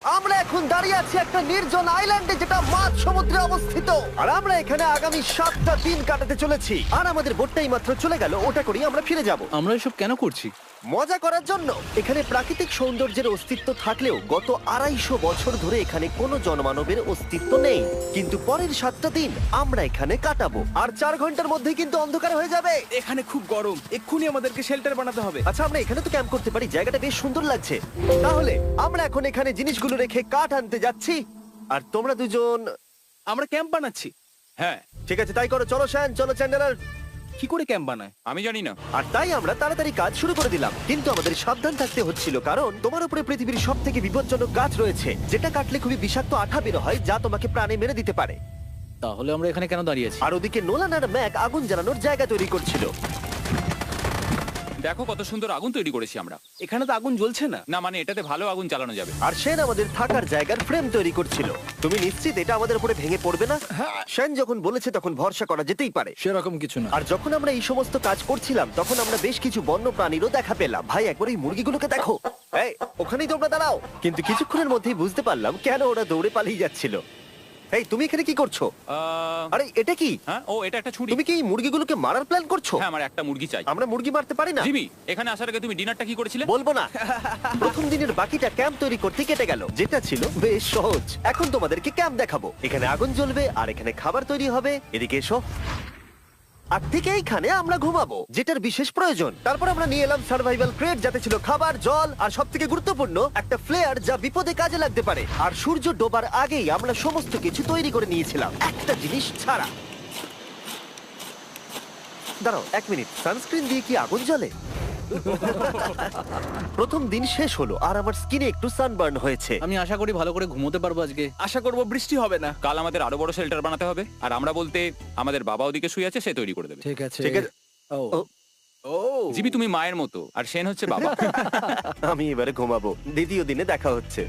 আমরা এখন দাঁড়িয়ে আছি একটা নির্জন আইল্যান্ডে যেটা মাঝ সমুদ্রে অবস্থিত, আর আমরা এখানে আগামী 7টা দিন কাটাতে চলেছি। আর আমাদের বোটটাই মাত্র চলে গেল, ওটা করেই আমরা ফিরে যাব আমরা এসব কেন করছি? মজা করার জন্য। এখানে প্রাকৃতিক সৌন্দর্যের অস্তিত্ব থাকলেও গত 250 বছর ধরে এখানে কোনো জনমানবের অস্তিত্ব নেই। কিন্তু পরের 7টা দিন আমরা এখানে কাটাবো, আর 4 ঘন্টার মধ্যেই কিন্তু অন্ধকার হয়ে যাবে। এখানে খুব গরম, এক্ষুনি আমাদেরকে শেল্টার বানাতে হবে। আচ্ছা, আমরা এখানে তো ক্যাম্প করতে পারি, জায়গাটা বেশ সুন্দর লাগছে। তাহলে আমরা এখন এখানে জিনিসগুলো রেখে কাঠ আনতে যাচ্ছি, আর তোমরা দুজন। আমরা ক্যাম্প বানাচ্ছি। হ্যাঁ, ঠিক আছে, তাই করো। চলো শ্যান, চলো চ্যান্ডেলার। কি করে ক্যাম্প বানায়? আমি জানি না। আর তাই আমরা তাড়াতাড়ি কাজ শুরু করে দিলাম, কিন্তু আমাদের সাবধান থাকতে হচ্ছিল, কারণ তোমার উপরে পৃথিবীর সব থেকে বিপজ্জনক গাছ রয়েছে, যেটা কাটলে খুবই বিষাক্ত আঠা বের হয়, যা তোমাকে প্রাণে মেরে দিতে পারে। তাহলে আমরা এখানে কেন দাঁড়িয়ে আছি? আর ওদিকে নোলান আর ম্যাক আগুন জ্বালানোর জায়গা তৈরি করছিল। দেখো কত সুন্দর আগুন তৈরি করেছি আমরা। এখানে তো আগুন জ্বলছে না। না মানে এটাতে ভালো আগুন চালানো যাবে। আর সেন আমাদের থাকার জায়গার ফ্রেম তৈরি করছিল। তুমি নিশ্চিত এটা আমাদের উপরে ভেঙে পড়বে না? সেন যখন বলেছে তখন ভরসা করা যেতেই পারে। সেরকম কিছু না। আর যখন আমরা এই সমস্ত কাজ করছিলাম, তখন আমরা বেশ কিছু বন্য প্রাণীরও দেখা পেলাম। ভাই, একবার এই মুরগিগুলোকে দেখো। এই, ওখানেই তোমরা দাঁড়াও। কিন্তু কিছুক্ষণের মধ্যেই বুঝতে পারলাম কেন ওরা দৌড়ে পালিয়ে যাচ্ছিল। এই, তুমি এখানে কি করছো? আরে, এটা কি? হ্যাঁ, ও এটা একটা ছুরি। তুমি কি এই মুরগিগুলোকে মারার প্ল্যান করছো? হ্যাঁ, আমার একটা মুরগি চাই। আমরা মুরগি মারতে পারি না। জিমি, এখানে আসার আগে তুমি ডিনারটা কি করেছিলে? বলবো না। প্রথম দিনের বাকিটা ক্যাম্প তৈরি করতে কেটে গেল, যেটা ছিল বেশ সহজ। এখন তোমাদেরকে ক্যাম্প দেখাবো। এখানে আগুন জ্বলবে আর এখানে খাবার তৈরি হবে। এদিকে এসো। আর ঠিক এইখানে আমরা ঘুমাবো, যেটার বিশেষ প্রয়োজন। তারপর আমরা নিয়ে এলাম সার্ভাইভাল ক্রেট, যাতে ছিল খাবার, জল আর সবথেকে গুরুত্বপূর্ণ একটা ফ্লেয়ার, যা বিপদে কাজে লাগতে পারে। আর সূর্য ডোবার আগেই আমরা সমস্ত কিছু তৈরি করে নিয়েছিলাম, একটা জিনিস ছাড়া। দাঁড়াও 1 মিনিট, সানস্ক্রিন দিয়ে কি আগুন জ্বলে? প্রথম দিন শেষ হলো আর আমার স্কিনে একটু সানবার্ন হয়েছে। আমি আশা করি ভালো করে ঘুমোতে পারবো আজকে। আশা করব বৃষ্টি হবে না। কাল আমাদের আরো বড় শেল্টার বানাতে হবে, আর আমরা বলতে আমাদের বাবা ওদিকে শুয়ে আছে, সে তৈরি করে দেবে। ঠিক আছে। ঠিক আছে। ও, ও, ও জিমি, তুমি মায়ের মতো আর সেন হচ্ছে বাবা। আমি এবারে ঘুমাবো। দ্বিতীয় দিনে দেখা হচ্ছে।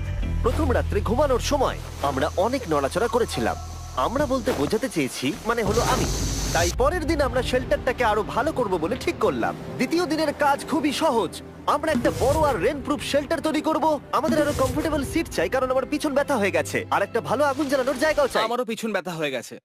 প্রথম রাত্রে ঘুমানোর সময় আমরা অনেক নড়াচড়া করেছিলাম। আমরা বলতে বোঝাতে চেয়েছি, মানে হলো আমি। তাই পরের দিন আমরা শেল্টারটাকে আরো ভালো করব বলে ঠিক করলাম। দ্বিতীয় দিনের কাজ খুবই সহজ। আমরা একটা বড় আর রেন প্রুফ শেল্টার তৈরি করব। আমাদের আরো কমফোর্টেবল সিট চাই, কারণ আমার পিছন ব্যথা হয়ে গেছে, আর একটা ভালো আগুন জ্বালানোর জায়গাও চাই। আমারও পিছন ব্যথা হয়ে গেছে।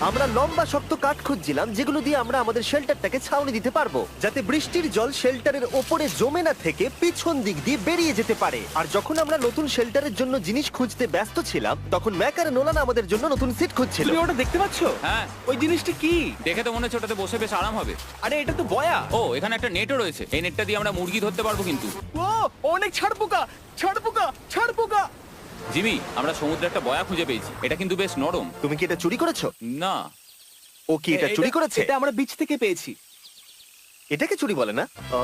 আমরা লম্বা শক্ত কাঠ খুঁজছিলাম, যেগুলো দিয়ে আমরা আমাদের শেল্টারটাকে ছাউনি দিতে পারবো, যাতে বৃষ্টির জল শেল্টারের ওপরে জমে না থেকে পিছন দিক দিয়ে বেরিয়ে যেতে পারে। আর যখন আমরা নতুন শেল্টারের জন্য জিনিস খুঁজতে ব্যস্ত ছিলাম, তখন ম্যাক আর নোলান আমাদের জন্য নতুন সিট খুঁজছিল। তুমি ওটা দেখতে পাচ্ছো? হ্যাঁ, ওই জিনিসটা কি? দেখে তো মনে হচ্ছে ওটাতে বসে বেশ আরাম হবে। আরে এটা তো বয়া। ও, এখানে একটা নেটও রয়েছে। এই নেটটা দিয়ে আমরা মুরগি ধরতে পারবো। কিন্তু ও অনেক ছাড় পোকা, ছাড় পোকা, ছাড় পোকা। জিমি, আমরা সমুদ্রে একটা বয়া খুঁজে পেয়েছি। এটা কিন্তু বেশ নরম। তুমি কি এটা চুরি করেছো? না, ও কি এটা চুরি করেছে? এটা আমরা বিচ থেকে পেয়েছি। এটাকে চুরি বলে না? ও,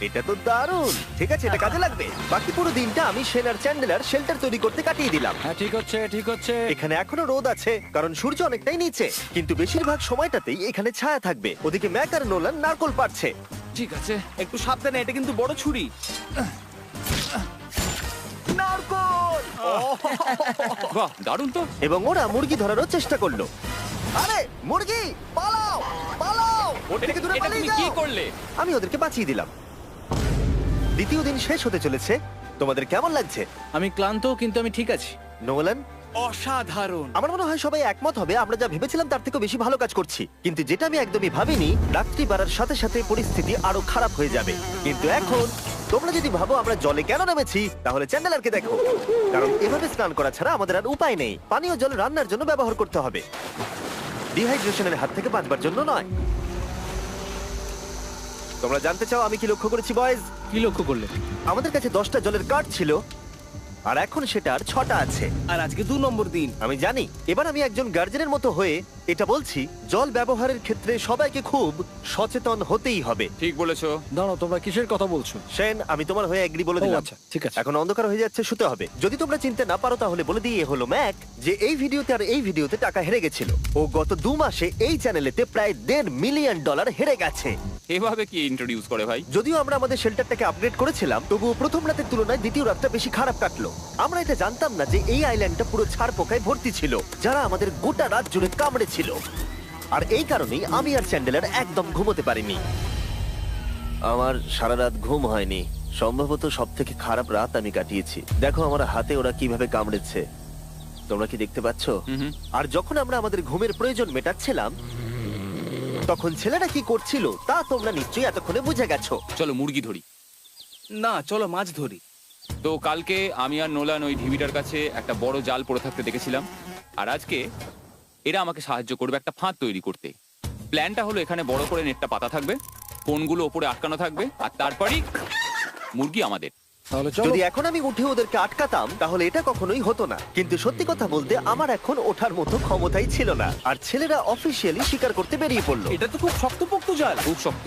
এটা তো দারুণ। ঠিক আছে, এটা কাজে লাগবে। বাকি পুরো দিনটা আমি সেন আর চ্যান্ডেলার শেল্টার তৈরি করতে কাটিয়ে দিলাম। হ্যাঁ, ঠিক হচ্ছে, ঠিক হচ্ছে। এখানে এখনো রোদ আছে, কারণ সূর্য অনেকটাই নিচে, কিন্তু বেশিরভাগ সময়টাতেই এখানে ছায়া থাকবে। ওদিকে ম্যাক আর নোলান নারকল পাড়ছে। ঠিক আছে। একটু সাবধানে, এটা কিন্তু বড় ছুরি। নারকল। বাহ, দারুণ তো। এবং ওরা মুরগি ধরারও চেষ্টা করলো। আরে মুরগি, পালাও পালাও, ওর থেকে দূরে এটা পালিয়ে তুমি কি যাও। করলে? আমি ওদেরকে বাঁচিয়ে দিলাম। দ্বিতীয় দিন শেষ হতে চলেছে। তোমাদের কেমন লাগছে? আমি ক্লান্ত, কিন্তু আমি ঠিক আছি। নোলান? অসাধারণ। আমার মনে হয় সবাই একমত হবে, আমরা যা ভেবেছিলাম তার থেকে বেশি ভালো কাজ করছি। কিন্তু যেটা আমি একদমই ভাবিনি, রাত্রি বাড়ার সাথে সাথে পরিস্থিতি আরো খারাপ হয়ে যাবে। কিন্তু এখন তোমরা যদি ভাবো আমরা জলে কেন নেমেছি, তাহলে চ্যান্ডেলারকে দেখো। কারণ এভাবে স্নান করা ছাড়া আমাদের আর উপায় নেই। পানীয় জল রান্নার জন্য ব্যবহার করতে হবে, ডিহাইড্রেশনের হাত থেকে বাঁচবার জন্য নয়। তোমরা জানতে চাও আমি কি লক্ষ্য করেছি বয়েজ? কি লক্ষ্য করলে? আমাদের কাছে 10টা জলের কার্ড ছিল, আর এখন সেটা আর 6টা আছে। আর আজকে 2 নম্বর দিন। আমি জানি। এবার আমি একজন গার্জেনের মতো হয়ে এটা বলছি, জল ব্যবহারের ক্ষেত্রে সবাইকে খুব সচেতন হতেই হবে। ঠিক বলেছো। দাঁড়াও, তোমরা কিসের কথা বলছো? সেন, আমি তোমার হয়ে এগ্রি বলে ও, দিলাম। আচ্ছা, ঠিক আছে। এখন অন্ধকার হয়ে যাচ্ছে, শুতে হবে। যদি তোমরা চিনতে না পারো তাহলে বলে দিয়ে হলো ম্যাক, যে এই ভিডিওতে আর এই ভিডিওতে টাকা হেরে গেছিল। ও গত 2 মাসে এই চ্যানেলেতে প্রায় $1.5 মিলিয়ন হেরে গেছে। এভাবে কি ইন্ট্রোডিউস করে ভাই? যদিও আমরা আমাদের শেল্টারটাকে আপগ্রেড করেছিলাম, তবুও প্রথম রাতের তুলনায় দ্বিতীয় রাতটা বেশি খারাপ কাটলো। আমরা এটা জানতাম না যে এই আইল্যান্ডটা পুরো ছাড় পোকায় ভর্তি ছিল, যারা আমাদের গোটা রাত জুড়ে কামড়েছিল। আর এই কারণেই আমি আর চ্যান্ডেলার একদম ঘুমোতে পারিনি। আমার সারা রাত ঘুম হয়নি। সম্ভবত সব থেকে খারাপ রাত আমি কাটিয়েছি। দেখো আমার হাতে ওরা কিভাবে কামড়েছে, তোমরা কি দেখতে পাচ্ছ? হুম। আর যখন আমরা আমাদের ঘুমের প্রয়োজন মেটাচ্ছিলাম, তখন ছেলেরা কি করছিল তা তোমরা নিশ্চয়ই এতক্ষণে বুঝে গেছো। চলো মুরগি ধরি। না, চলো মাছ ধরি। তো কালকে আমি আর নোলান ওই ঢিবিটার কাছে একটা বড় জাল পড়ে থাকতে দেখেছিলাম, আর আজকে এরা আমাকে সাহায্য করবে একটা ফাঁদ তৈরি করতে। প্ল্যানটা হলো এখানে বড় করে নেটটা পাতা থাকবে, কোনগুলো ওপরে আটকানো থাকবে, আর তারপরই মুরগি আমাদের। তাহলে চলো। যদি এখন আমি উঠে ওদেরকে আটকাতাম তাহলে এটা কখনোই হতো না, কিন্তু সত্যি কথা বলতে আমার এখন ওঠার মতো ক্ষমতাই ছিল না। আর ছেলেরা অফিসিয়ালি স্বীকার করতে বেরিয়ে পড়লো। এটা তো খুব শক্তপোক্ত জাল। খুব শক্ত।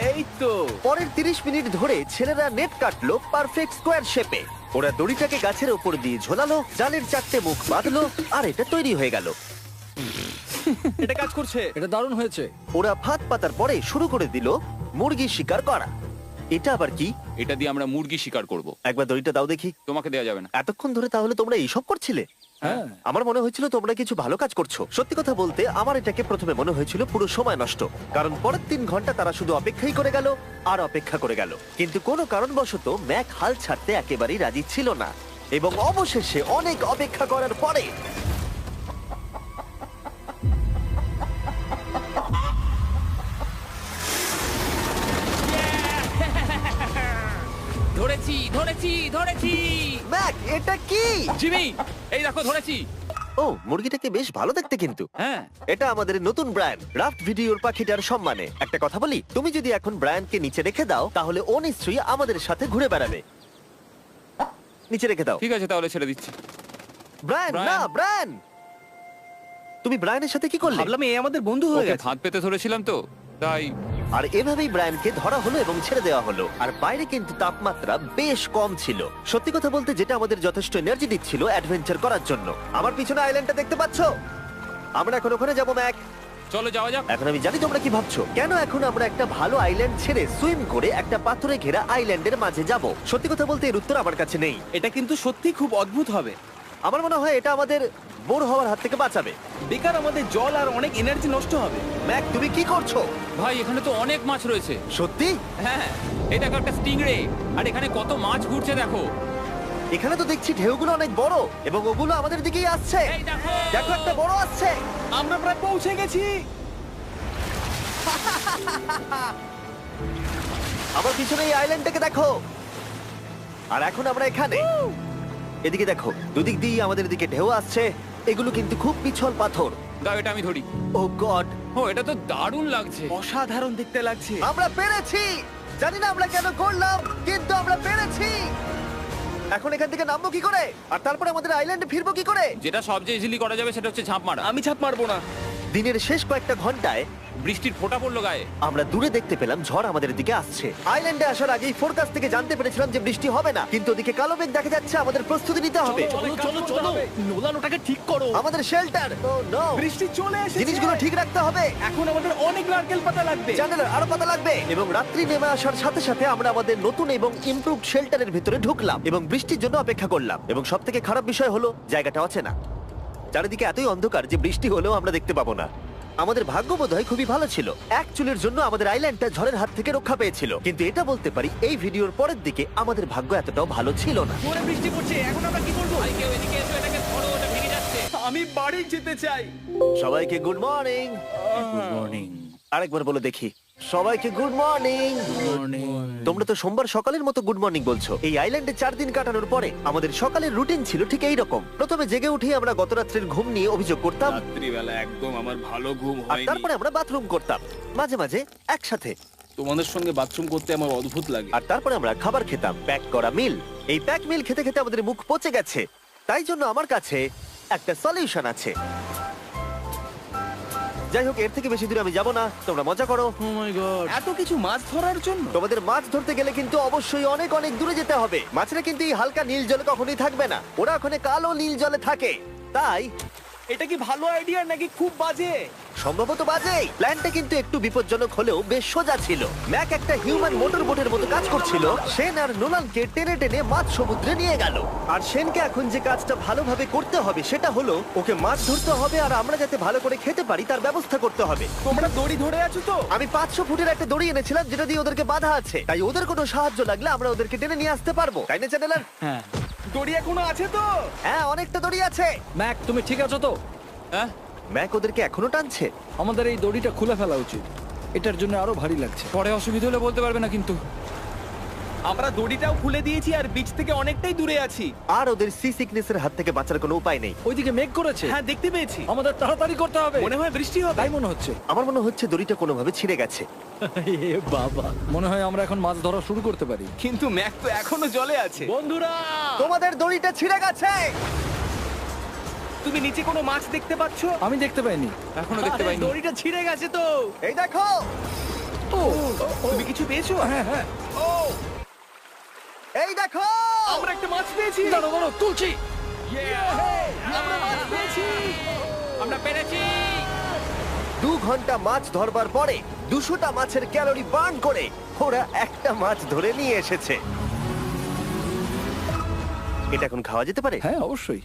এই তো। পরের 30 মিনিট ধরে ছেলেরা নেট কাটলো পারফেক্ট স্কোয়ার শেপে। ওরা দড়িটাকে গাছের ওপর দিয়ে ঝোলালো, জালের 4টে মুখ বাঁধলো, আর এটা তৈরি হয়ে গেল। এটা কাজ করছে। এটা দারুণ হয়েছে। ওরা ফাঁদ পাতার পরে শুরু করে দিল মুরগি শিকার করা। এটা আবার কি? এটা দিয়ে আমরা মুরগি শিকার করব। একবার দড়িটা দাও দেখি। তোমাকে দেওয়া যাবে না। এতক্ষণ ধরে তাহলে তোমরা এইসব করছিলে? হ্যাঁ। আমার মনে হয়েছিল তোমরা কিছু ভালো কাজ করছো। সত্যি কথা বলতে আমার এটাকে প্রথমে মনে হয়েছিল পুরো সময় নষ্ট, কারণ পরের 3 ঘন্টা তারা শুধু অপেক্ষাই করে গেল আর অপেক্ষা করে গেল। কিন্তু কোনো কারণবশত ম্যাক হাল ছাড়তে একেবারেই রাজি ছিল না, এবং অবশেষে অনেক অপেক্ষা করার পরে ধরেছি ধরেছি ধরেছি। ম্যাক, এটা কি? জিমি, এই দেখো ধরেছি। ও, মুরগিটাকে বেশ ভালো দেখতে কিন্তু। হ্যাঁ। এটা আমাদের নতুন ব্র্যান্ড রাফট ভিডিওর পাখিটার সম্মানে। একটা কথা বলি, তুমি যদি এখন ব্র্যান্ডকে নিচে রেখে দাও তাহলে ও নিশ্চয়ই আমাদের সাথে ঘুরে বেড়াবে। নিচে রেখে দাও। ঠিক আছে, তাহলে ছেড়ে দিচ্ছি। Brian, Brian. না ব্রায়ান, তুমি ব্রায়ানের সাথে কি করলে? ভাবলাম এই আমাদের বন্ধু হয়ে ওকে গেছে। ফাঁদ পেতে ধরেছিলাম তো, তাই। আর এভাবেই ব্রায়ানকে ধরা হলো এবং ছেড়ে দেওয়া হলো। আর বাইরে কিন্তু তাপমাত্রা বেশ কম ছিল। সত্যি কথা বলতে যেটা আমাদের যথেষ্ট এনার্জি দিচ্ছিল অ্যাডভেঞ্চার করার জন্য। আমার পিছনে আইল্যান্ডটা দেখতে পাচ্ছো? আমরা এখন ওখানে যাবো ম্যাক। চলো যাওয়া যাক। এখন আমি জানি তোমরা কি ভাবছো, কেন এখন আমরা একটা ভালো আইল্যান্ড ছেড়ে সুইম করে একটা পাথরে ঘেরা আইল্যান্ডের মাঝে যাব? সত্যি কথা বলতে এর উত্তর আমার কাছে নেই। এটা কিন্তু সত্যি খুব অদ্ভুত হবে। আমার মনে হয় এটা আমাদের বোর হওয়ার হাত থেকে বাঁচাবে। বেকার আমাদের জল আর অনেক এনার্জি নষ্ট হবে। ম্যাক, তুমি কি করছো? ভাই এখানে তো অনেক মাছ রয়েছে। সত্যি? হ্যাঁ, এই দেখো একটা স্টিংরে, আর এখানে কত মাছ ঘুরছে দেখো। এখানে তো দেখছি ঢেউগুলো অনেক বড় এবং ওগুলো আমাদের দিকেই আসছে। এই দেখো। দেখো, একটা বড় আসছে। আমরা প্রায় পৌঁছে গেছি। আমার পিছনে এই আইল্যান্ডটাকে দেখো। আর এখন আমরা এখানে। এদিকে দেখো, দুদিক দিয়ে আমাদের দিকে ঢেউ আসছে। এগুলো কিন্তু খুব পিছল পাথর। দাও, এটা আমি ধরি। ও গড, ও, এটা তো দারুণ লাগছে। অসাধারণ দেখতে লাগছে। আমরা পেরেছি। জানি না আমরা কেন করলাম, কিন্তু আমরা পেরেছি। এখন এখান থেকে নামবো কি করে, আর তারপরে আমাদের আইল্যান্ডে ফিরবো কি করে? যেটা সবচেয়ে ইজিলি করা যাবে সেটা হচ্ছে ঝাঁপ মারা। আমি ছাপ মারবো না। দিনের শেষ কয়েকটা ঘন্টায় বৃষ্টির ফোঁটা পড়লো গায়ে। আমরা দূরে দেখতে পেলাম ঝড় আমাদের দিকে আসছে। আইল্যান্ডে আসার আগেই ফোরকাস্ট থেকে জানতে পেরেছিলাম যে বৃষ্টি হবে না, কিন্তু ওদিকে কালো মেঘ দেখা যাচ্ছে। আমাদের প্রস্তুতি নিতে হবে। চলো। নোলান ওটাকে ঠিক করো। আমাদের শেল্টার, ও নো, বৃষ্টি চলে এসেছে। জিনিসগুলো ঠিক রাখতে হবে। এখন আমাদের অনেক নারকেল পাতা লাগবে। জানালার আরো পাতা লাগবে। এবং রাত্রি নেমে আসার সাথে সাথে আমরা আমাদের নতুন এবং ইমপ্রুভড শেল্টারের ভিতরে ঢুকলাম এবং বৃষ্টির জন্য অপেক্ষা করলাম। এবং সব থেকে খারাপ বিষয় হলো জায়গাটা অচেনা। চারিদিকে এতই অন্ধকার যে বৃষ্টি হলেও আমরা দেখতে পাবো না। আমাদের ভাগ্য বোধহয় খুবই ভালো ছিল। এক চুলের জন্য আমাদের আইল্যান্ডটা ঝড়ের হাত থেকে রক্ষা পেয়েছিল, কিন্তু এটা বলতে পারি এই ভিডিওর পরের দিকে আমাদের ভাগ্য এতটাও ভালো ছিল না। জোরে বৃষ্টি পড়ছে। এখন আমরা কি করবো? ভাই কেউ এদিকে এসো, এটাকে ধরো, ওটা ভেঙে যাচ্ছে। আমি বাড়ি যেতে চাই। সবাইকে গুড মর্নিং। Good morning. আরেকবার বলে দেখি, সবাইকে গুড মর্নিং। তোমরা তো সোমবার সকালের মতো গুড মর্নিং বলছো। এই আইল্যান্ডে 4 দিন কাটানোর পরে আমাদের সকালের রুটিন ছিল ঠিক এই রকম। প্রথমে জেগে উঠে আমরা গত রাত্রের ঘুম নিয়ে অভিযোগ করতাম, রাত্রিবেলা একদম আমার ভালো ঘুম আর হয়নি। তারপরে আমরা বাথরুম করতাম, মাঝে মাঝে একসাথে। তোমাদের সঙ্গে বাথরুম করতে আমার অদ্ভুত লাগে। আর তারপরে আমরা খাবার খেতাম, প্যাক করা মিল। এই প্যাক মিল খেতে খেতে আমাদের মুখ পচে গেছে। তাই জন্য আমার কাছে একটা সলিউশন আছে। যাই হোক, এর থেকে বেশি দূরে আমি যাব না, তোমরা মজা করো। ও মাই গড। এত কিছু মাছ ধরার জন্য? তোমাদের মাছ ধরতে গেলে কিন্তু অবশ্যই অনেক অনেক দূরে যেতে হবে। মাছেরা কিন্তু এই হালকা নীল জলে কখনোই থাকবে না, ওরা ওখানে কালো নীল জলে থাকে। তাই এটা কি ভালো আইডিয়া নাকি খুব বাজে? সম্ভবত বাজেই। প্ল্যানটা কিন্তু একটু বিপজ্জনক হলেও বেশ সোজা ছিল। ম্যাক একটা হিউম্যান মোটর বোটের মতো কাজ করছিল। শেন আর নোলানকে টেনে টেনে মাছ সমুদ্রে নিয়ে গেল। আর শেনকে এখন যে কাজটা ভালোভাবে করতে হবে সেটা হলো ওকে মাছ ধরতে হবে আর আমরা যাতে ভালো করে খেতে পারি তার ব্যবস্থা করতে হবে। তোমরা দড়ি ধরে আছো তো? আমি 500 ফুটের একটা দড়ি এনেছিলাম যেটা দিয়ে ওদেরকে বাঁধা আছে, তাই ওদের কোনো সাহায্য লাগলে আমরা ওদেরকে টেনে নিয়ে আসতে পারবো, তাই না চ্যানেলার? হ্যাঁ। দড়ি এখনো আছে তো? হ্যাঁ, অনেকটা দড়ি আছে। ম্যাক, তুমি ঠিক আছো তো? হ্যাঁ, ম্যাক ওদেরকে এখনো টানছে। আমাদের এই দড়িটা খুলে ফেলা উচিত, এটার জন্য আরো ভারী লাগছে। পরে অসুবিধা হলে বলতে পারবে না কিন্তু। আমরা দড়িটাও খুলে দিয়েছি আর বিচ থেকে অনেকটাই দূরে আছি। আর ওদের সি সিকনেসের হাত থেকে বাঁচার কোনো উপায় নেই। ওইদিকে মেঘ করেছে। হ্যাঁ, দেখতে পেয়েছি। আমাদের তাড়াতাড়ি করতে হবে। মনে হয় বৃষ্টি হবে। তাই মনে হচ্ছে। আমার মনে হচ্ছে দড়িটা কোনোভাবে ছিঁড়ে গেছে। এ বাবা, মনে হয় আমরা এখন মাছ ধরা শুরু করতে পারি। কিন্তু ম্যাক তো এখনো জলে আছে। বন্ধুরা, তোমাদের দড়িটা ছিঁড়ে গেছে। তুমি নিচে কোনো মাছ দেখতে পাচ্ছো? আমি দেখতে পাইনি। এখনো দেখতে পাইনি। দড়িটা ছিঁড়ে গেছে তো। এই দেখো। ও, তুমি কিছু পেয়েছো? হ্যাঁ হ্যাঁ। ও, এই দেখো। আমরা একটা মাছ পেয়েছি। দাঁড়ো দাঁড়ো, তুলছি। আমরা মাছ পেয়েছি। আমরা পেরেছি। 2 ঘন্টা মাছ ধরবার পরে 200টা মাছের ক্যালোরি বার্ন করে ওরা একটা মাছ ধরে নিয়ে এসেছে। এটা এখন খাওয়া যেতে পারে? হ্যাঁ অবশ্যই।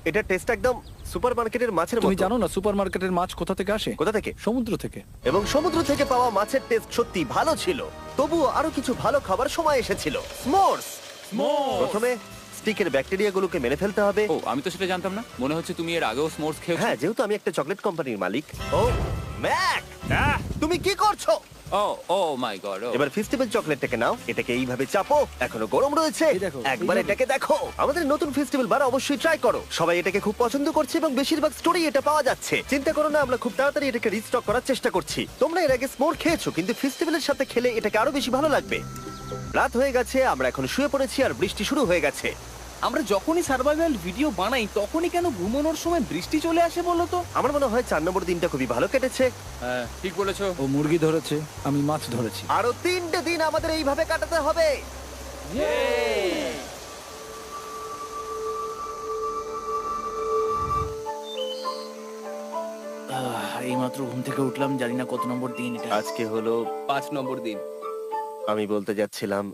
এটা টেস্ট একদম সুপারমার্কেটের মাছের তুমি মতো। জানো না সুপারমার্কেটের মাছ কোথা থেকে আসে? কোথা থেকে? সমুদ্র থেকে। এবং সমুদ্র থেকে পাওয়া মাছের টেস্ট সত্যি ভালো ছিল। তবুও আরো কিছু ভালো খাবার সময় এসেছিল। স্মোর্স। প্রথমে স্টিকের ব্যাকটেরিয়াগুলোকে মেরে ফেলতে হবে। ও, আমি তো সেটা জানতাম না। মনে হচ্ছে তুমি এর আগেও স্মোর্স খেয়েছো। হ্যাঁ, যেহেতু আমি একটা চকলেট কোম্পানির মালিক। ও ম্যাক, তুমি কি করছো? ও ও মাই গড। এবার ফেস্টিভ্যাল চকলেটটাকে নাও, এটাকে এইভাবে চাপো, এখনো গরম রয়েছে। এই দেখো, একবার এইভাবে। এটাকে দেখো। আমাদের নতুন ফেস্টিভ্যাল বার অবশ্যই ট্রাই করো। সবাই এটাকে খুব পছন্দ করছে এবং বেশিরভাগ স্টোরি এটা পাওয়া যাচ্ছে। চিন্তা করো না, আমরা খুব তাড়াতাড়ি এটাকে রিস্টক করার চেষ্টা করছি। তোমরা এর আগে স্মোর খেয়েছো, কিন্তু ফেস্টিভ্যালের সাথে খেলে এটাকে আরো বেশি ভালো লাগবে। রাত হয়ে গেছে, আমরা এখন শুয়ে পড়েছি আর বৃষ্টি শুরু হয়ে গেছে। আমরা যখনই সার্ভাইভাল ভিডিও বানাই তখনই কেন ঘুমানোর সময় বৃষ্টি চলে আসে বলো তো? আমার মনে হয় 4 নম্বর দিনটা খুবই ভালো কেটেছে। হ্যাঁ, ঠিক বলেছো। ও মুরগি ধরেছে, আমি মাছ ধরেছি। আরো 3টে দিন আমাদের এইভাবে কাটাতে হবে। এইমাত্র ঘুম থেকে উঠলাম, জানি না কত নম্বর দিন এটা। আজকে হলো 5 নম্বর দিন। আমি বলতে যাচ্ছিলাম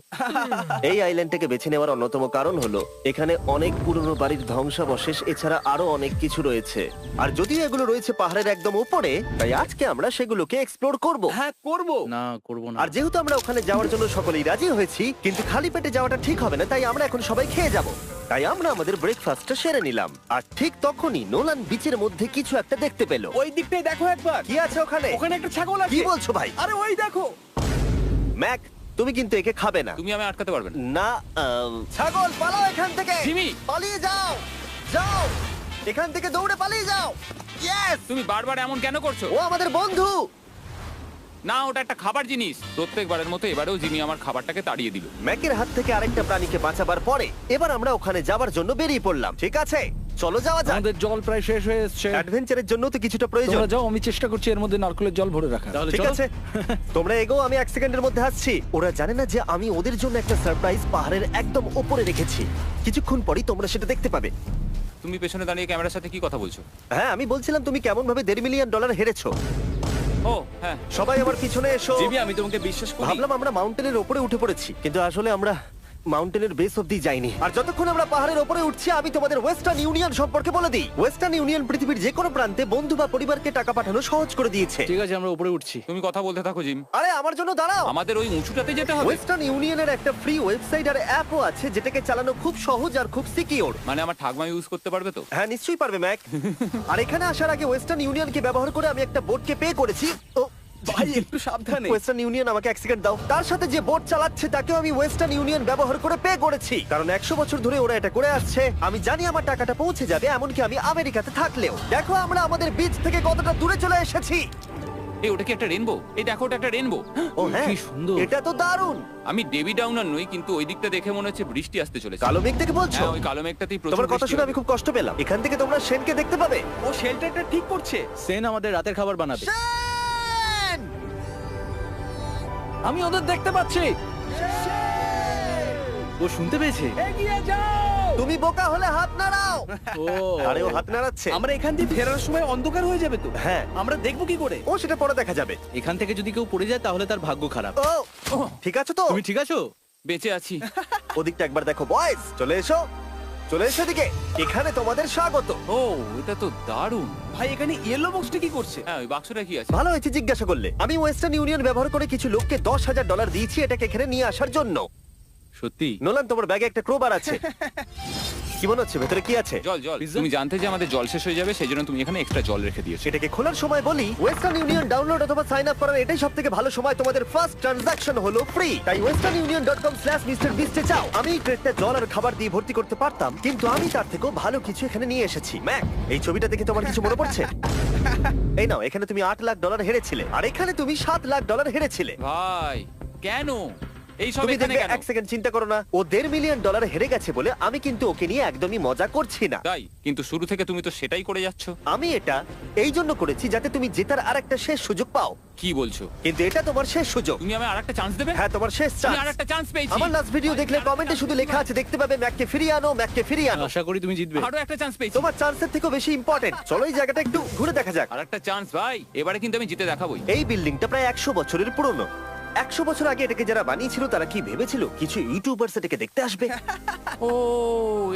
এই আইল্যান্ডটাকে বেছে নেওয়ার অন্যতম কারণ হলো এখানে অনেক পুরনো বাড়ির ধ্বংসাবশেষ এছাড়া আরো অনেক কিছু রয়েছে। আর যদিও এগুলো রয়েছে পাহাড়ের একদম উপরে, তাই আজকে আমরা সেগুলোকে এক্সপ্লোর করব। হ্যাঁ, করব। না, করব না। আর যেহেতু আমরা ওখানে যাওয়ার জন্য সকলেই রাজি হয়েছি, কিন্তু খালি পেটে যাওয়াটা ঠিক হবে না, তাই আমরা এখন সবাই খেয়ে যাব। তাই আমরা আমাদের ব্রেকফাস্টটা সেরে নিলাম। আর ঠিক তখনই নোলান বিচের মধ্যে কিছু একটা দেখতে পেল। ওই দিকটাই দেখো একবার। কি আছে ওখানে? ওখানে একটা ছাগল আছে। কি বলছো ভাই? আরে ওই দেখো। ম্যাক, তুমি কিন্তু একে খাবে না। তুমি আমি আটকাতে পারবে না। না, ছাগল পালাও এখান থেকে। জিমি! পালিয়ে যাও, যাও এখান থেকে, দৌড়ে পালিয়ে যাও। ইয়েস! তুমি বারবার এমন কেন করছো? ও আমাদের বন্ধু। না, ওটা একটা খাবার জিনিস। প্রত্যেকবারের মতো এবারেও জিমি আমার খাবারটাকে তাড়িয়ে দিল। ম্যাকের হাত থেকে আরেকটা প্রাণীকে বাঁচাবার পরে এবার আমরা ওখানে যাবার জন্য বেরিয়ে পড়লাম। ঠিক আছে, চলো যাওয়া যাক। আমাদের জল প্রায় শেষ হয়ে এসেছে। অ্যাডভেঞ্চারের জন্য তো কিছুটা প্রয়োজন। তোমরা যাও, আমি চেষ্টা করছি এর মধ্যে নারকেলের জল ভরে রাখা। ঠিক আছে, তোমরা এগো, আমি 1 সেকেন্ডের মধ্যে আসছি। ওরা জানে না যে আমি ওদের জন্য একটা সারপ্রাইজ পাহাড়ের একদম উপরে রেখেছি। কিছুক্ষণ পরেই তোমরা সেটা দেখতে পাবে। তুমি পেছনে দাঁড়িয়ে ক্যামেরার সাথে কি কথা বলছো? হ্যাঁ, আমি বলছিলাম তুমি কেমন ভাবে $1.5 মিলিয়ন হেরেছো। ও হ্যাঁ, সবাই আমার পিছনে এসো। জিমি, আমি তোমাকে বিশ্বাস করি। ভাবলাম আমরা মাউন্টেনের উপরে উঠে পড়েছি, কিন্তু আসলে আমরা মাউন্টেনের বেস অব্দি যাইনি। আর যতক্ষণ আমরা পাহাড়ের উপরে উঠছি, আমি তোমাদের ওয়েস্টার্ন ইউনিয়ন সম্পর্কে বলে দিই। ওয়েস্টার্ন ইউনিয়ন পৃথিবীর যে কোনো প্রান্তে বন্ধু বা পরিবারকে টাকা পাঠানো সহজ করে দিয়েছে। ঠিক আছে, আমরা উপরে উঠছি। তুমি কথা বলতে থাকো জিম। আরে আমার জন্য দাঁড়াও। আমাদের ওই উঁচুটাতে যেতে হবে। ওয়েস্টার্ন ইউনিয়নের একটা ফ্রি ওয়েবসাইট আর অ্যাপও আছে যেটাকে চালানো খুব সহজ আর খুব সিকিউর। মানে আমার ঠাকমা ইউজ করতে পারবে তো? হ্যাঁ, নিশ্চয়ই পারবে ম্যাক। আর এখানে আসার আগে ওয়েস্টার্ন ইউনিয়নকে ব্যবহার করে আমি একটা বোটকে পে করেছি। ও ভাই, একটু সাবধানে। ওয়েস্টার্ন ইউনিয়ন আমাকে 1 সেকেন্ড দাও। তার সাথে যে বোট চালাচ্ছে তাকেও আমি ওয়েস্টার্ন ইউনিয়ন ব্যবহার করে পে করেছি, কারণ 100 বছর ধরে ওরা এটা করে আসছে। আমি জানি আমার টাকাটা পৌঁছে যাবে, এমনকি আমি আমেরিকাতে থাকলেও। দেখো আমরা আমাদের বিচ থেকে কতটা দূরে চলে এসেছি। এই, ওটা কি একটা রেনবো? এই দেখো, ওটা একটা রেনবো। ও হ্যাঁ, কি সুন্দর। এটা তো দারুণ। আমি ডেভি ডাউনার নই, কিন্তু ওই দিকটা দেখে মনে হচ্ছে বৃষ্টি আসতে চলেছে। কালো মেঘ থেকে বলছো? হ্যাঁ, ওই কালো মেঘটাতেই প্রচুর তোমার কথা বৃষ্টি শুনে হবে। আমি খুব কষ্ট পেলাম। এখান থেকে তোমরা শেনকে দেখতে পাবে। ও শেল্টারটা ঠিক করছে। সেন আমাদের রাতের খাবার বানাবে। শেন! আমি ওদের দেখতে পাচ্ছি। ও শুনতে পেয়েছে। এগিয়ে যাও। তুমি বোকা হলে হাত নাড়াও। ও আরে ও হাত নাড়াচ্ছে। আমরা এখান দিয়ে ফেরার সময় অন্ধকার হয়ে যাবে তো। হ্যাঁ। আমরা দেখবো কি করে? ও সেটা পরে দেখা যাবে। এখান থেকে যদি কেউ পড়ে যায় তাহলে তার ভাগ্য খারাপ। ও ঠিক আছে তো? তুমি ঠিক আছো? বেঁচে আছি। ওদিকটা একবার দেখো বয়েজ, চলে এসো, চলে এসো দিকে। এখানে তোমাদের স্বাগত। ও এটা তো দারুণ। ভাই এখানে ইয়েলো বক্সটা কি করছে? হ্যাঁ ওই বাক্সটা কি আছে? ভালো হয়েছে জিজ্ঞাসা করলে। আমি ওয়েস্টার্ন ইউনিয়ন ব্যবহার করে কিছু লোককে $10,000 দিয়েছি এটাকে এখানে নিয়ে আসার জন্য। সত্যি? নোলান, তোমার ব্যাগে একটা ক্রোবার আছে। কি মনে হচ্ছে ভেতরে কি আছে? জল জল। Pizza? তুমি জানতে যে আমাদের জল শেষ হয়ে যাবে সেজন্য তুমি এখানে এক্সট্রা জল রেখে দিয়েছো। সেটাকে খোলার সময় বলি, ওয়েস্টার্ন ইউনিয়ন ডাউনলোড অথবা সাইন আপ করার এটাই সবথেকে ভালো সময়। তোমাদের ফার্স্ট ট্রানজাকশন হলো ফ্রি। তাই westernunion.com/MrBeast এ যাও। আমি এই ক্রেটটা জল আর খাবার দিয়ে ভর্তি করতে পারতাম, কিন্তু আমি তার থেকেও ভালো কিছু এখানে নিয়ে এসেছি। ম্যাক, এই ছবিটা দেখে তোমার কিছু মনে পড়ছে? এই নাও, এখানে তুমি $8 লাখ হেরেছিলে, আর এখানে তুমি $7 লাখ হেরেছিলে। ভাই কেন এই সব তুমি এখানে দেখবে, কেন? এক সেকেন্ড চিন্তা করো না। ও $1.5 মিলিয়ন হেরে গেছে বলে আমি কিন্তু ওকে নিয়ে একদমই মজা করছি না। তাই কিন্তু শুরু থেকে তুমি তো সেটাই করে যাচ্ছ। আমি এটা এই জন্য করেছি যাতে তুমি জেতার আরেকটা শেষ সুযোগ পাও, কি বলছো? কিন্তু এটা তোমার শেষ সুযোগ। তুমি আমায় আরেকটা চান্স দেবে? হ্যাঁ, তোমার শেষ আমি চান্স। আরেকটা চান্স পেয়েছি। আমার লাস্ট ভিডিও দেখলে কমেন্টে শুধু লেখা আছে, দেখতে পাবে ম্যাককে ফিরিয়ে আনো, ম্যাককে ফিরিয়ে আনো। আশা করি তুমি জিতবে। আরো একটা চান্স পেয়েছি। তোমার চান্সের থেকেও বেশি ইম্পর্টেন্ট। চলো এই জায়গাটা একটু ঘুরে দেখা যাক। আরেকটা চান্স ভাই, এবারে কিন্তু আমি জিতে দেখাবোই। এই বিল্ডিংটা প্রায় 100 বছরের পুরনো। 100 বছর আগে এটাকে যারা বানিয়েছিল তারা কি ভেবেছিল কিছু ইউটিউবার্স এটাকে দেখতে আসবে? ও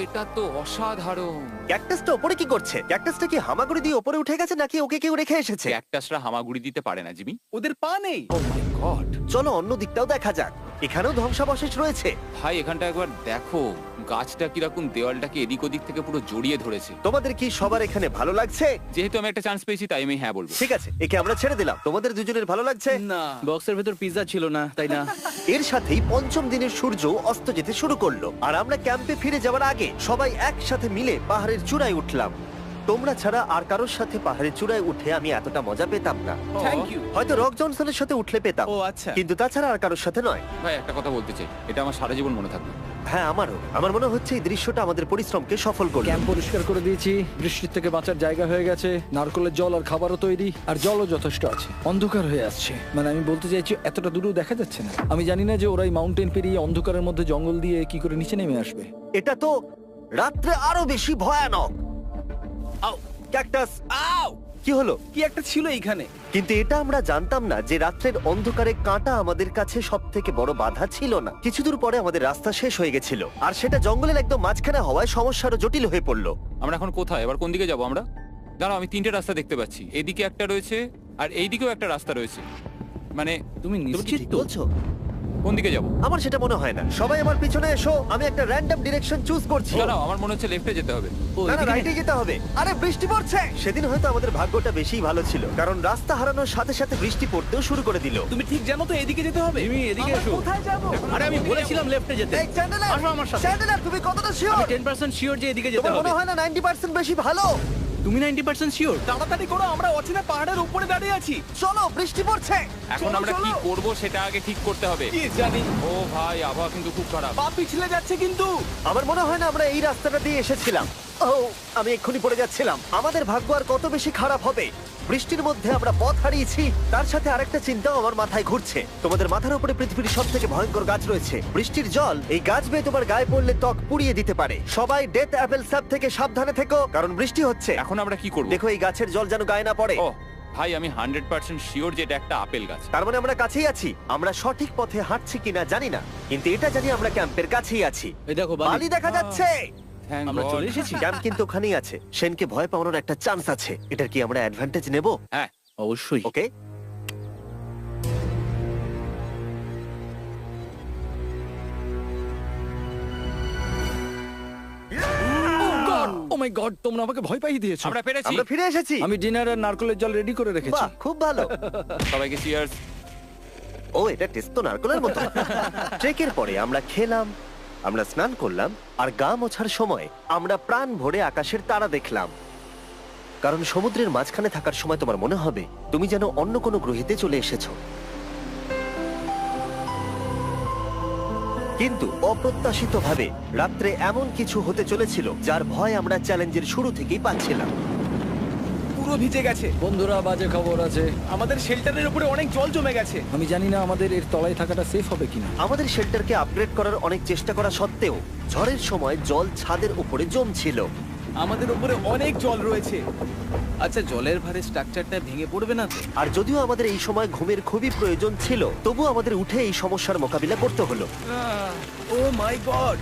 এটা তো অসাধারণ। ক্যাকটাসটা উপরে কি করছে? ক্যাকটাসটা কি হামাগুড়ি দিয়ে উপরে উঠে গেছে নাকি ওকে কেউ রেখে এসেছে? ক্যাকটাসরা হামাগুড়ি দিতে পারে না জিমি। ওদের পা নেই। ও মাই গড। চলো অন্য দিকটাও দেখা যাক। এখানেও ধ্বংসাবশেষ রয়েছে। ভাই এখানটা একবার দেখো, গাছটা কিরকম দেওয়ালটাকে এদিক ওদিক থেকে পুরো জড়িয়ে ধরেছে। তোমাদের কি সবার এখানে ভালো লাগছে? যেহেতু আমি একটা চান্স পেয়েছি তাই আমি হ্যাঁ বলবো। ঠিক আছে, একে আমরা ছেড়ে দিলাম। তোমাদের দুজনের ভালো লাগছে? না, বক্সের ভেতর পিৎজা ছিল না, তাই না? এর সাথেই পঞ্চম দিনের সূর্য অস্ত যেতে শুরু করলো, আর আমরা ক্যাম্পে ফিরে যাওয়ার আগে সবাই একসাথে মিলে পাহাড়ের চূড়ায় উঠলাম। তোমরা ছাড়া আর কারোর সাথে পাহাড়ের চূড়ায় উঠে আমি এতটা মজা পেতাম না। Thank you. হয়তো রক জনসনের সাথে উঠলে পেতাম, ও আচ্ছা। কিন্তু তাছাড়া আর কারোর সাথে নয়। ভাই একটা কথা বলতে চাই, এটা আমার সারা জীবন মনে থাকবে। হ্যাঁ, আমারও। আমার মনে হচ্ছে এই দৃশ্যটা আমাদের পরিশ্রমকে সফল করলো। ক্যাম্প পরিষ্কার করে দিয়েছি, বৃষ্টির থেকে বাঁচার জায়গা হয়ে গেছে, নারকেলের জল আর খাবারও তৈরি, আর জলও যথেষ্ট আছে। অন্ধকার হয়ে আসছে, মানে আমি বলতে চাইছি এতটা দূরেও দেখা যাচ্ছে না। আমি জানি না যে ওরা এই মাউন্টেন পেরিয়ে অন্ধকারের মধ্যে জঙ্গল দিয়ে কি করে নিচে নেমে আসবে। এটা তো রাত্রে আরো বেশি ভয়ানক। আউ, ক্যাকটাস, আউ! কি হলো? কি একটা ছিল এইখানে। কিন্তু এটা আমরা জানতাম না যে রাত্রের অন্ধকারে কাঁটা আমাদের কাছে সব থেকে বড় বাধা ছিল না। কিছু দূর পরে আমাদের রাস্তা শেষ হয়ে গেছিল, আর সেটা জঙ্গলের একদম মাঝখানে হওয়ায় সমস্যা আরো জটিল হয়ে পড়লো। আমরা এখন কোথায়, এবার কোন দিকে যাবো আমরা? দাঁড়াও, আমি তিনটে রাস্তা দেখতে পাচ্ছি। এদিকে একটা রয়েছে আর এইদিকেও একটা রাস্তা রয়েছে। মানে তুমি তুমি নিশ্চিত ঠিক তো? বলছো? কোন দিকে যাবো? আমার সেটা মনে হয় না। সবাই আমার পিছনে এসো, আমি একটা র্যান্ডম ডিরেকশন চুজ করছি। দাঁড়াও, আমার মনে হচ্ছে লেফটে যেতে হবে। ও, না না, এদিকে রাইটে যেতে হবে। আরে বৃষ্টি পড়ছে। সেদিন হয়তো আমাদের ভাগ্যটা বেশি ভালো ছিল, কারণ রাস্তা হারানোর সাথে সাথে বৃষ্টি পড়তেও শুরু করে দিল। তুমি ঠিক জানো তো এদিকে যেতে হবে? জিমি, এদিকে আমরা এসো। কোথায় যাবো? আরে আমি বলেছিলাম লেফটে যেতে। এই চ্যান্ডেলার, আসো আমার সাথে। চ্যান্ডেলার, তুমি কতটা আমি শিওর? 10% শিওর যে এদিকে যেতে তোমার হবে। মনে হয় না 90% বেশি ভালো? তুমি 90% শিওর? তাড়াতাড়ি করো, আমরা অচেনা পাহাড়ের উপরে দাঁড়িয়ে আছি। চলো, বৃষ্টি পড়ছে। এখন চলো, আমরা কি চলো। করব সেটা আগে ঠিক করতে হবে। কি জানি, ও ভাই, আবহাওয়া কিন্তু খুব খারাপ। পা পিছলে যাচ্ছে কিন্তু। আমার মনে হয় না আমরা এই রাস্তাটা দিয়ে এসেছিলাম। ও, আমি এক্ষুনি পড়ে যাচ্ছিলাম। আমাদের ভাগ্য আর কত বেশি খারাপ হবে। বৃষ্টির মধ্যে আমরা পথ হারিয়েছি, তার সাথে আরেকটা চিন্তাও আমার মাথায় ঘুরছে। তোমাদের মাথার উপরে পৃথিবীর সব থেকে ভয়ঙ্কর গাছ রয়েছে। বৃষ্টির জল এই গাছ বেয়ে তোমার গায়ে পড়লে ত্বক পুড়িয়ে দিতে পারে। সবাই ডেথ অ্যাপেল স্যাপ থেকে সাবধানে থেকো, কারণ বৃষ্টি হচ্ছে। এখন আমরা কি করব? দেখো, এই গাছের জল যেন গায়ে না পড়ে। ও ভাই, আমি 100% শিওর যে এটা একটা আপেল গাছ। তার মানে আমরা কাছেই আছি। আমরা সঠিক পথে হাঁটছি কিনা জানি না, কিন্তু এটা জানি আমরা ক্যাম্পের কাছেই আছি। এই দেখো বালি দেখা যাচ্ছে। Thank আমরা God. চলে এসেছি। ক্যাম্প কিন্তু ওখানেই আছে। সেনকে ভয় পাওয়ানোর একটা চান্স আছে। এটার কি আমরা অ্যাডভান্টেজ নেব? হ্যাঁ, অবশ্যই। ওকে। ও মাই গড, তোমরা আমাকে ভয় পাইয়ে দিয়েছো। আমরা পেরেছি। আমরা ফিরে এসেছি। আমি ডিনার আর নারকেলের জল রেডি করে রেখেছি। বাহ, খুব ভালো। সবাইকে চিয়ার্স। ও, এটা টেস্ট তো নারকেলের মতো। ট্রেকের পরে আমরা খেলাম, আমরা স্নান করলাম, আর গা মোছার সময় আমরা প্রাণ ভরে আকাশের তারা দেখলাম। কারণ সমুদ্রের মাঝখানে থাকার সময় তোমার মনে হবে তুমি যেন অন্য কোনো গ্রহেতে চলে এসেছো। কিন্তু অপ্রত্যাশিতভাবে রাত্রে এমন কিছু হতে চলেছিল যার ভয় আমরা চ্যালেঞ্জের শুরু থেকেই পাচ্ছিলাম। পুরো ভিজে গেছে। বন্ধুরা, বাজে খবর আছে। আমাদের শেল্টারের উপরে অনেক জল জমে গেছে। আমি জানি না আমাদের এর তলায় থাকাটা সেফ হবে কিনা। আমাদের শেল্টারকে আপগ্রেড করার অনেক চেষ্টা করা সত্ত্বেও ঝড়ের সময় জল ছাদের উপরে জমছিল। আমাদের উপরে অনেক জল রয়েছে। আচ্ছা, জলের ভারে স্ট্রাকচারটা ভেঙে পড়বে না তো? আর যদিও আমাদের এই সময় ঘুমের খুবই প্রয়োজন ছিল, তবু আমাদের উঠে এই সমস্যার মোকাবিলা করতে হলো। ও মাই গড,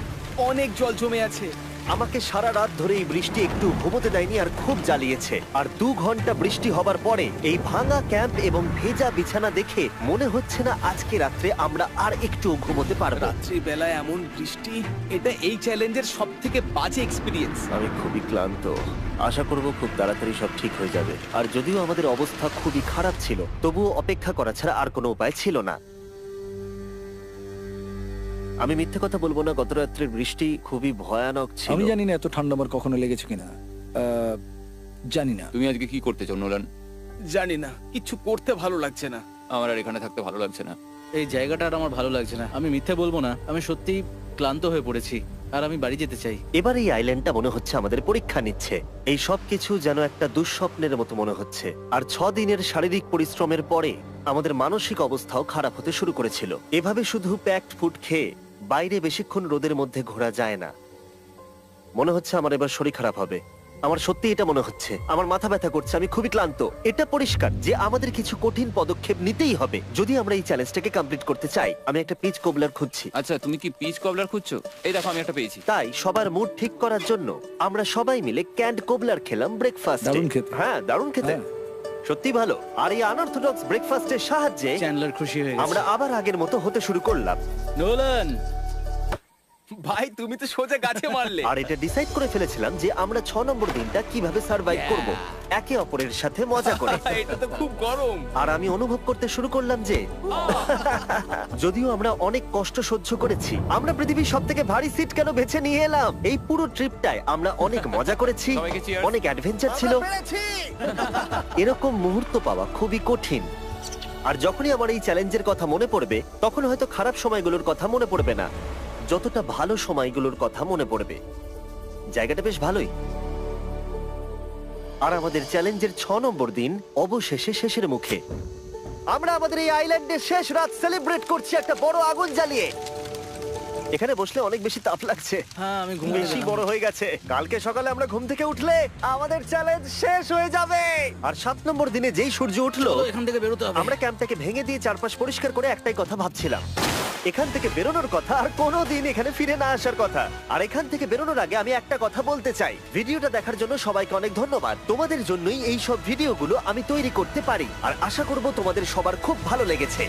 অনেক জল জমে আছে। আমাকে সারা রাত ধরে এই বৃষ্টি একটু ঘুমোতে দেয়নি আর খুব জ্বালিয়েছে। আর 2 ঘন্টা বৃষ্টি হবার পরে এই ভাঙা ক্যাম্প এবং ভেজা বিছানা দেখে মনে হচ্ছে না আজকে রাত্রে আমরা আর একটু ঘুমোতে পারবো। রাত্রি বেলায় এমন বৃষ্টি, এটা এই চ্যালেঞ্জের সব থেকে বাজে এক্সপিরিয়েন্স। আমি খুবই ক্লান্ত। আশা করব খুব তাড়াতাড়ি সব ঠিক হয়ে যাবে। আর যদিও আমাদের অবস্থা খুবই খারাপ ছিল, তবুও অপেক্ষা করা ছাড়া আর কোনো উপায় ছিল না। আমি মিথ্যে কথা বলবো না, গত রাত্রের বৃষ্টি খুবই ভয়ানক ছিল। আমি জানি না এত ঠান্ডা আমার কখনো লেগেছে কিনা। জানি না। তুমি আজকে কি করতে চাও নোলান? জানি না, কিছু করতে ভালো লাগছে না। আমার আর এখানে থাকতে ভালো লাগছে না। এই জায়গাটা আর আমার ভালো লাগছে না। আমি মিথ্যে বলবো না, আমি সত্যিই ক্লান্ত হয়ে পড়েছি আর আমি বাড়ি যেতে চাই। এবার এই আইল্যান্ডটা মনে হচ্ছে আমাদের পরীক্ষা নিচ্ছে। এই সব কিছু যেন একটা দুঃস্বপ্নের মতো মনে হচ্ছে। আর 6 দিনের শারীরিক পরিশ্রমের পরে আমাদের মানসিক অবস্থাও খারাপ হতে শুরু করেছিল। এভাবে শুধু প্যাকড ফুড খেয়ে বাইরে বেশিক্ষণ রোদের মধ্যে ঘোরা যায় না। মনে হচ্ছে আমার এবার শরীর খারাপ হবে। আমার সত্যি এটা মনে হচ্ছে। আমার মাথা ব্যথা করছে, আমি খুবই ক্লান্ত। এটা পরিষ্কার যে আমাদের কিছু কঠিন পদক্ষেপ নিতেই হবে যদি আমরা এই চ্যালেঞ্জটাকে কমপ্লিট করতে চাই। আমি একটা পিচ কোবলার খুঁজছি। আচ্ছা, তুমি কি পিচ কবলার খুঁজছো? এই দেখো, আমি একটা পেয়েছি। তাই সবার মুড ঠিক করার জন্য আমরা সবাই মিলে ক্যান্ড কোবলার খেলাম ব্রেকফাস্টে। দারুণ খেতে। হ্যাঁ, দারুণ খেতে। হ্যাঁ। সত্যি ভালো। আর এই আনঅর্থোডক্স ব্রেকফাস্টের সাহায্যে চ্যান্ডলার খুশি হয়ে আমরা গেছে। আবার আগের মতো হতে শুরু করলাম। নোলান, ভাই, তুমি তো সোজা গাছে মারলে। আর এটা ডিসাইড করে ফেলেছিলাম যে আমরা 6 নম্বর দিনটা কিভাবে সার্ভাইভ করব, একে অপরের সাথে মজা করে। এটা তো খুব গরম। আর আমি অনুভব করতে শুরু করলাম যে যদিও আমরা অনেক কষ্ট সহ্য করেছি, আমরা পৃথিবীর সবথেকে ভারী সিট কেন বেছে নিয়ে এলাম। এই পুরো ট্রিপটায় আমরা অনেক মজা করেছি, সবাইকে cheers। অনেক অ্যাডভেঞ্চার ছিল। এরকম মুহূর্ত পাওয়া খুবই কঠিন। আর যখনই আমার এই চ্যালেঞ্জের কথা মনে পড়বে, তখন হয়তো খারাপ সময়গুলোর কথা মনে পড়বে না, যতটা ভালো সময়গুলোর কথা মনে পড়বে। জায়গাটা বেশ ভালোই। আর আমাদের চ্যালেঞ্জের 6 নম্বর দিন অবশেষে শেষের মুখে। আমরা আমাদের এই আইল্যান্ডের শেষ রাত সেলিব্রেট করছি একটা বড় আগুন জ্বালিয়ে। এখানে বসলে অনেক বেশি তাপ লাগছে। হ্যাঁ, আমি ঘুমিয়ে বেশি গেলাম। বড় হয়ে গেছে। কালকে সকালে আমরা ঘুম থেকে উঠলে আমাদের চ্যালেঞ্জ শেষ হয়ে যাবে। আর 7 নম্বর দিনে যেই সূর্য উঠলো, চলো, এখান থেকে বেরোতে হবে। আমরা ক্যাম্পটাকে ভেঙে দিয়ে চারপাশ পরিষ্কার করে একটাই কথা ভাবছিলাম, এখান থেকে বেরোনোর কথা, আর কোনোদিন এখানে ফিরে না আসার কথা। আর এখান থেকে বেরোনোর আগে আমি একটা কথা বলতে চাই, ভিডিওটা দেখার জন্য সবাইকে অনেক ধন্যবাদ। তোমাদের জন্যই এই সব ভিডিওগুলো আমি তৈরি করতে পারি, আর আশা করব তোমাদের সবার খুব ভালো লেগেছে।